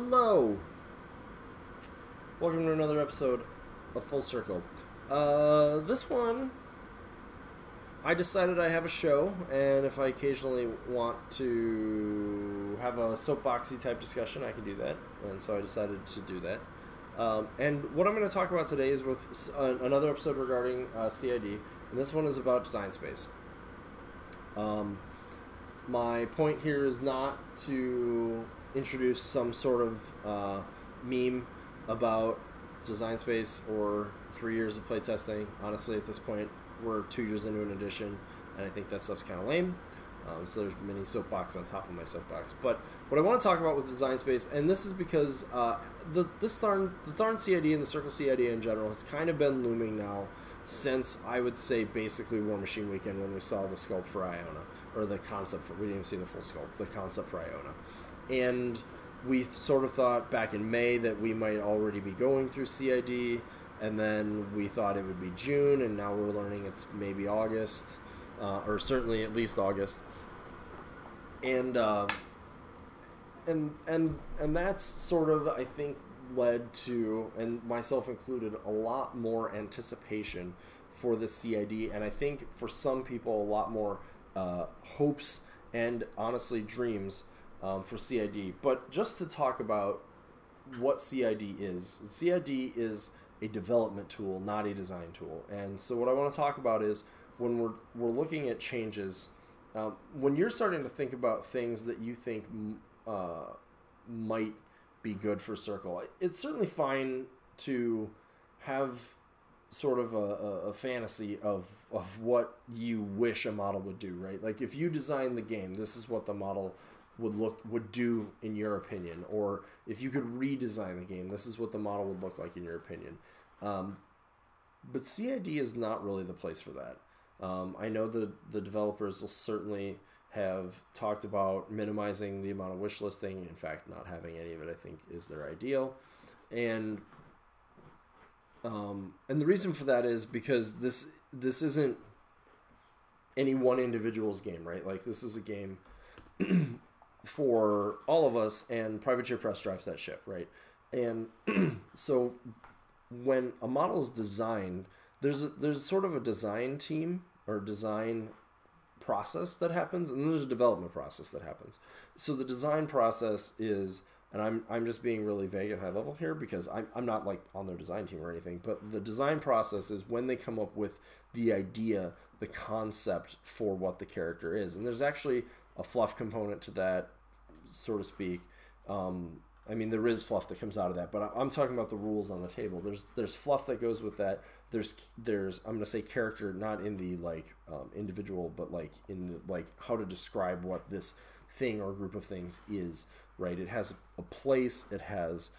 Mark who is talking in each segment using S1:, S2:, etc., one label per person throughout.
S1: Hello! Welcome to another episode of Full Circle. This one, I decided I have a show, and if I occasionally want to have a soapboxy type discussion, I can do that, and so I decided to do that. And what I'm going to talk about today is with another episode regarding CID, and this one is about design space. My point here is not to introduce some sort of meme about design space or 3 years of playtesting. Honestly, at this point, we're 2 years into an edition, and I think that stuff's kind of lame. So there's many soapbox on top of my soapbox. But what I want to talk about with design space, and this is because the darn CID and the Circle CID in general has kind of been looming now since, I would say, basically War Machine Weekend, when we saw the sculpt for Iona, or the concept for, we didn't even see the full sculpt, the concept for Iona. And we sort of thought back in May that we might already be going through CID, and then we thought it would be June, and now we're learning it's maybe August, or certainly at least August. And that's sort of, I think, led to, and myself included, a lot more anticipation for the CID, and I think for some people a lot more hopes and honestly dreams for CID. But just to talk about what CID is a development tool, not a design tool. And so what I want to talk about is when we're looking at changes, when you're starting to think about things that you think might be good for Circle, it's certainly fine to have sort of a fantasy of what you wish a model would do, right? Like, if you design the game, this is what the model would do in your opinion. Or if you could redesign the game, this is what the model would look like in your opinion. But CID is not really the place for that. I know the developers will certainly have talked about minimizing the amount of wish listing. In fact, not having any of it, I think, is their ideal. And the reason for that is because this isn't any one individual's game, right? Like, this is a game for all of us, and Privateer Press drives that ship, right? And so when a model is designed, there's sort of a design team or design process that happens, and then there's a development process that happens. So the design process is, and I'm just being really vague and high level here because I'm not like on their design team or anything, but the design process is when they come up with the idea, the concept for what the character is. And there's actually a fluff component to that, so to speak. I mean, there is fluff that comes out of that, but I'm talking about the rules on the table. There's fluff that goes with that. There's I'm gonna say character, not in the like individual, but like in the like how to describe what this thing or group of things is, right? It has a place. It has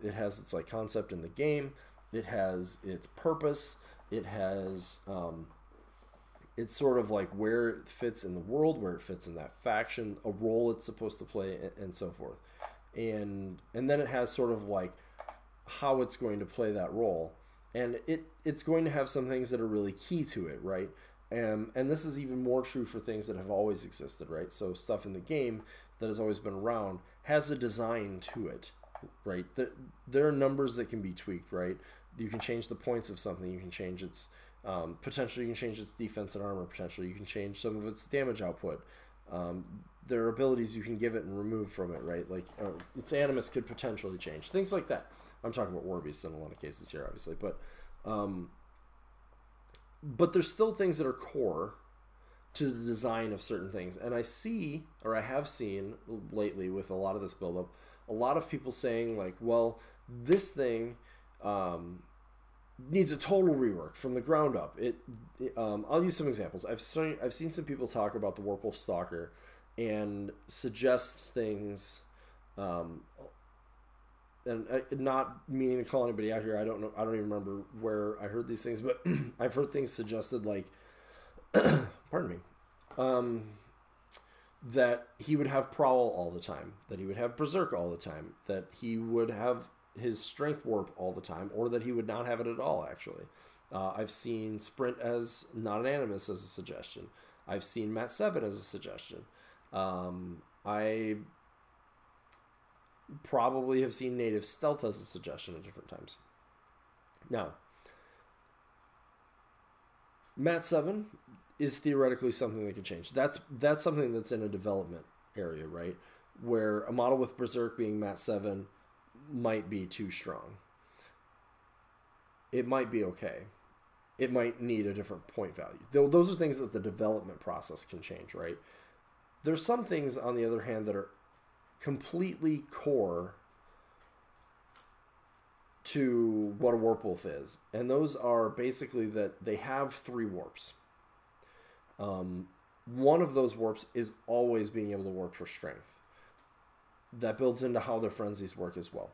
S1: its like concept in the game. It has its purpose. It has it's sort of like where it fits in the world, where it fits in that faction, a role it's supposed to play, and so forth. And then it has sort of like how it's going to play that role. And it's going to have some things that are really key to it, right? And this is even more true for things that have always existed, right? So stuff in the game that has always been around has a design to it, right? There are numbers that can be tweaked, right? You can change the points of something. You can change its potentially, you can change its defense and armor. Potentially, you can change some of its damage output. There are abilities you can give it and remove from it, right? Like its animus could potentially change, things like that. I'm talking about war beasts in a lot of cases here, obviously, but there's still things that are core to the design of certain things. And I see, or I have seen lately with a lot of this buildup, a lot of people saying like, well, this thing needs a total rework from the ground up. I'll use some examples. I've seen some people talk about the Warpwolf Stalker and suggest things, and not meaning to call anybody out here. I don't know. I don't even remember where I heard these things, but I've heard things suggested like, pardon me, that he would have Prowl all the time, that he would have Berserk all the time, that he would have his Strength Warp all the time, or that he would not have it at all, actually. I've seen Sprint as not an Animus as a suggestion. I've seen Mat 7 as a suggestion. I probably have seen native stealth as a suggestion at different times. Now, Mat 7 is theoretically something that could change. That's something that's in a development area, right? Where a model with Berserk being Mat 7 might be too strong. It might be okay. It might need a different point value. Those are things that the development process can change, right? There's some things, on the other hand, that are completely core to what a warp wolf is. And those are basically that they have 3 warps. One of those warps is always being able to warp for strength. That builds into how their frenzies work as well.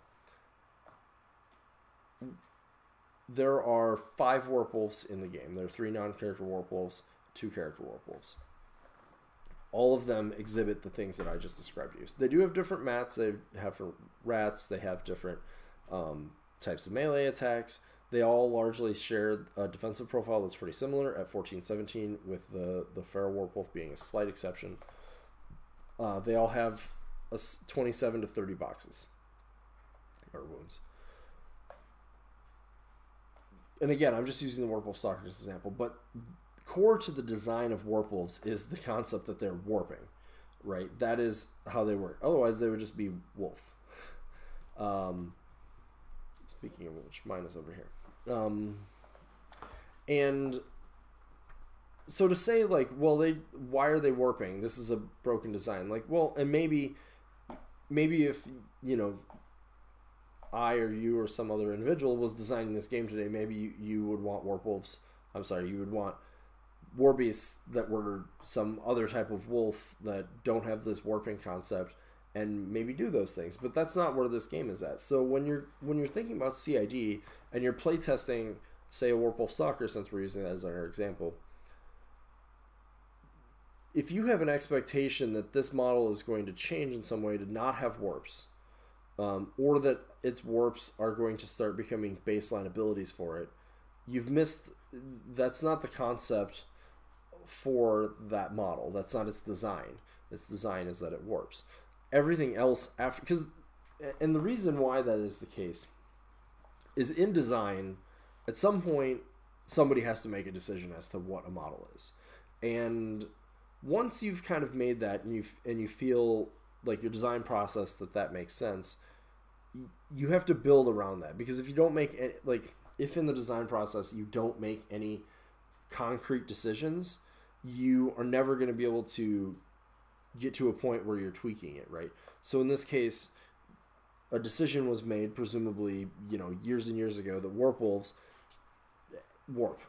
S1: There are 5 warp wolves in the game. There are 3 non-character warp wolves, 2 character warp wolves. All of them exhibit the things that I just described to you. So they do have different mats. They have different rats. They have different types of melee attacks. They all largely share a defensive profile that's pretty similar at 14-17, with the feral warp wolf being a slight exception. They all have 27 to 30 boxes or wounds. And again, I'm just using the Warpwolf Stalker as an example, but core to the design of Warpwolves is the concept that they're warping, right? That is how they work. Otherwise, they would just be wolf. Speaking of which, mine is over here. And so to say, like, well, why are they warping? This is a broken design. Like, well, and maybe if, you know, I or you or some other individual was designing this game today, maybe you would want Warpwolves. I'm sorry, you would want Warbeasts that were some other type of wolf that don't have this warping concept, and maybe do those things. But that's not where this game is at. So when you're thinking about CID and you're playtesting, say, a Warpwolf Stalker, since we're using that as our example, if you have an expectation that this model is going to change in some way to not have warps, or that its warps are going to start becoming baseline abilities for it, you've missed. That's not the concept for that model. That's not its design. Its design is that it warps. Everything else after, and the reason why that is the case is in design, at some point somebody has to make a decision as to what a model is. And once you've kind of made that, and you feel like your design process that makes sense, you have to build around that. Because if you don't make any, like, if in the design process you don't make any concrete decisions, you are never going to be able to get to a point where you're tweaking it, right? So in this case, a decision was made, presumably, you know, years and years ago, that warp wolves warp,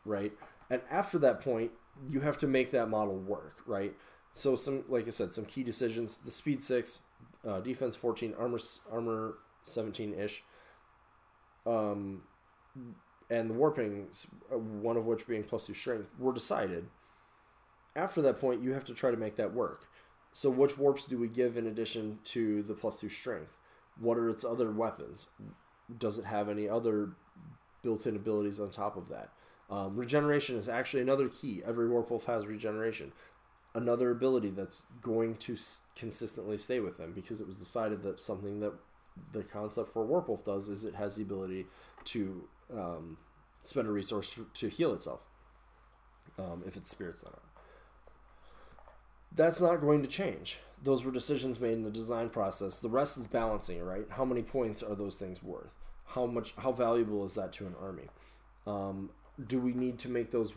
S1: right? And after that point, you have to make that model work, right? So some, like I said, some key decisions: the speed 6, defense 14, armor 17-ish, and the warping, one of which being +2 strength, were decided. After that point, you have to try to make that work. So which warps do we give in addition to the +2 strength? What are its other weapons? Does it have any other built-in abilities on top of that? Regeneration is actually another key. Every Warpwolf has regeneration. Another ability that's going to consistently stay with them, because it was decided that something that the concept for a Warpwolf does is it has the ability to spend a resource to heal itself if its spirit's not out. That's not going to change. Those were decisions made in the design process. The rest is balancing, right? How many points are those things worth? How valuable is that to an army? Do we need to make those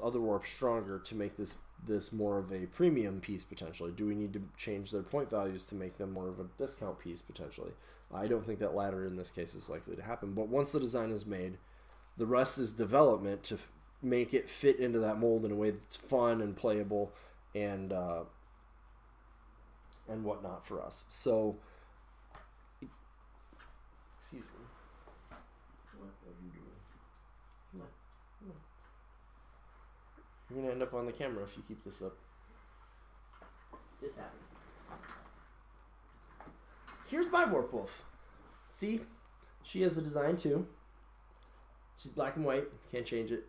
S1: other warps stronger to make this more of a premium piece potentially? Do we need to change their point values to make them more of a discount piece potentially? I don't think that latter in this case is likely to happen. But once the design is made, the rest is development to make it fit into that mold in a way that's fun and playable and whatnot for us. So, excuse me. What are you doing? Come on. You're gonna end up on the camera if you keep this up. This happened. Here's my Warpwolf. See? She has a design too. She's black and white. Can't change it.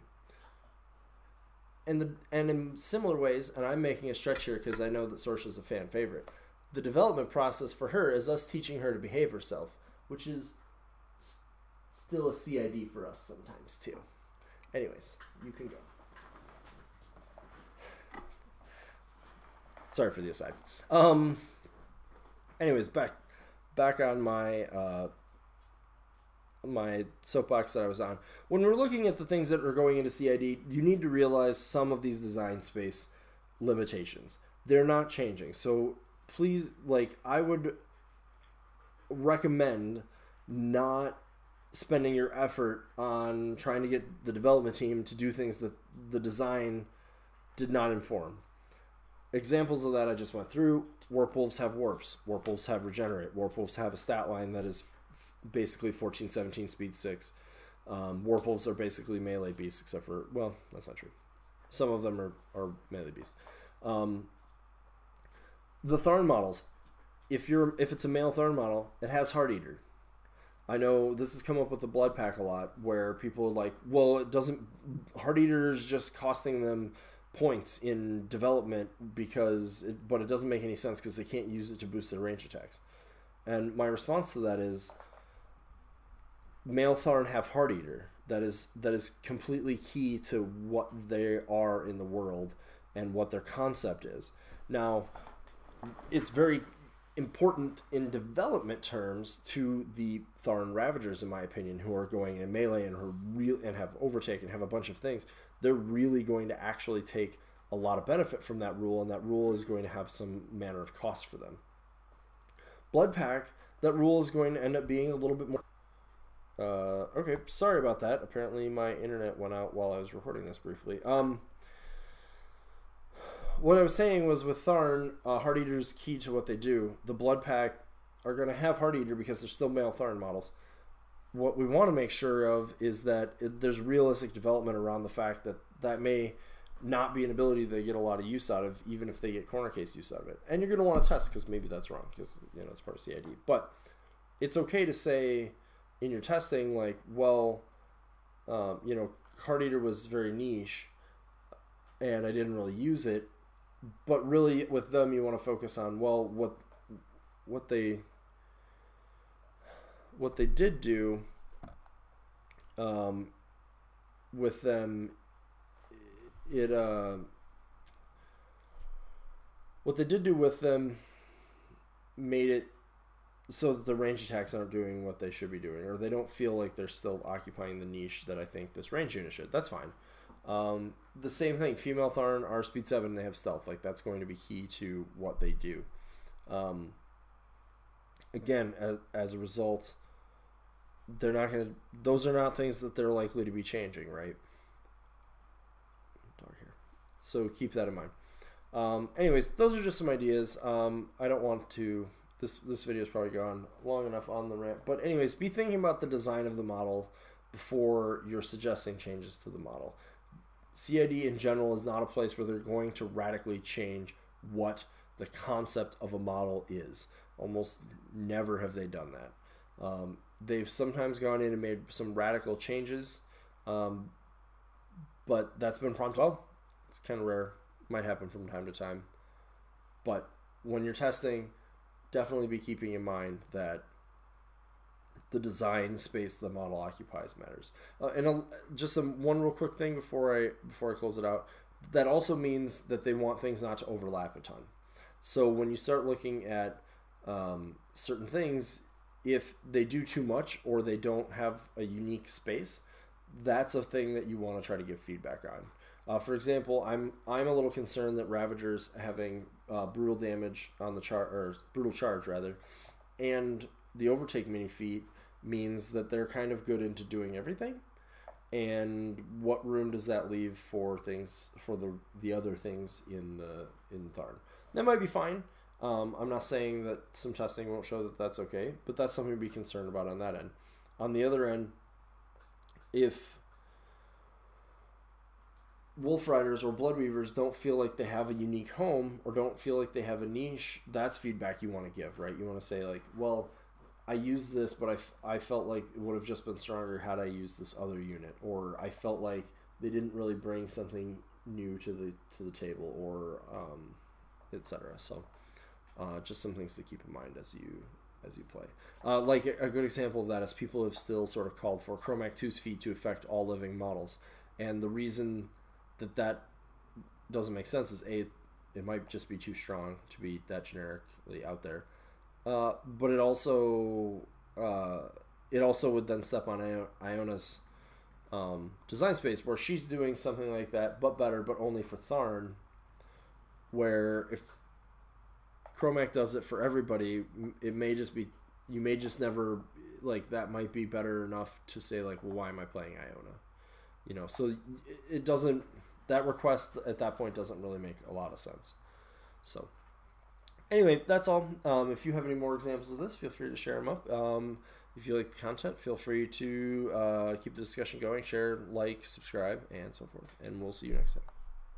S1: And in similar ways, and I'm making a stretch here because I know that Sorsha is a fan favorite, the development process for her is us teaching her to behave herself, which is still a CID for us sometimes too. Anyways, you can go. Sorry for the aside. Anyways, back on my my soapbox that I was on. When we're looking at the things that are going into CID, you need to realize some of these design space limitations. They're not changing. So please, like, I would recommend not spending your effort on trying to get the development team to do things that the design did not inform. Examples of that I just went through. Warp Wolves have warps. Warp Wolves have regenerate. Warp Wolves have a stat line that is basically 14, 17, speed 6. Warp Wolves are basically melee beasts, except for, well, that's not true. Some of them are melee beasts. The Tharn models, if it's a male Tharn model, it has Heart Eater. I know this has come up with the Blood Pack a lot, where people are like, well, it doesn't, Heart Eater is just costing them points in development but it doesn't make any sense because they can't use it to boost their range attacks. And my response to that is, male Tharn have Heart Eater. That is completely key to what they are in the world and what their concept is. Now, it's very important in development terms to the Tharn Ravagers, in my opinion, who are going in melee and have overtake and have a bunch of things. They're really going to actually take a lot of benefit from that rule, and that rule is going to have some manner of cost for them. Blood Pack, that rule is going to end up being a little bit more... okay, sorry about that. Apparently my internet went out while I was recording this briefly. What I was saying was, with Tharn, Heart Eater is key to what they do. The Blood Pack are going to have Heart Eater because they're still male Tharn models. What we want to make sure of is that there's realistic development around the fact that that may not be an ability they get a lot of use out of, even if they get corner case use out of it. And you're going to want to test, because maybe that's wrong, because it's part of CID. But it's okay to say in your testing, like, well, Heart Eater was very niche, and I didn't really use it. But really, with them, you want to focus on, well, what they did do with them. What they did do with them made it so that the range attacks aren't doing what they should be doing, or they don't feel like they're still occupying the niche that I think this range unit should. That's fine. The same thing, female Tharn are speed 7, they have stealth. Like, that's going to be key to what they do. Again, as a result, they're not going to, those are not things that they're likely to be changing, right? Dark here. So keep that in mind. Anyways, those are just some ideas. I don't want to, this video is probably gone long enough on the rant, but anyways, be thinking about the design of the model before you're suggesting changes to the model. CID in general is not a place where they're going to radically change what the concept of a model is. Almost never have they done that. They've sometimes gone in and made some radical changes, but that's been prompted. Well, it's kind of rare. Might happen from time to time. But when you're testing, definitely be keeping in mind that the design space the model occupies matters. Just one real quick thing before I close it out. That also means that they want things not to overlap a ton. So when you start looking at certain things, if they do too much or they don't have a unique space, that's a thing that you want to try to give feedback on. For example, I'm a little concerned that Ravagers having brutal damage on the brutal charge rather, and the overtake mini feat means that they're kind of good into doing everything. And what room does that leave for things, for the other things in Tharn? That might be fine. I'm not saying that some testing won't show that that's okay, but that's something to be concerned about on that end. On the other end, if Wolf Riders or Blood Weavers don't feel like they have a unique home or don't feel like they have a niche, that's feedback you want to give, right? You want to say, like, well, I used this, but I felt like it would have just been stronger had I used this other unit, or I felt like they didn't really bring something new to the table, or etc. So Just some things to keep in mind as you play. Like a good example of that is people have still sort of called for Chromac 2's feed to affect all living models. And the reason that doesn't make sense is it might just be too strong to be that generically out there. But it also would then step on Iona's design space, where she's doing something like that, but better, but only for Tharn, where if Chromac does it for everybody, it may just be, you may just never, like, that might be better enough to say, like, well, why am I playing Iona? So it doesn't, that request at that point doesn't really make a lot of sense. So anyway, that's all. If you have any more examples of this, feel free to share them up. If you like the content, feel free to keep the discussion going, share, like, subscribe, and so forth. And we'll see you next time.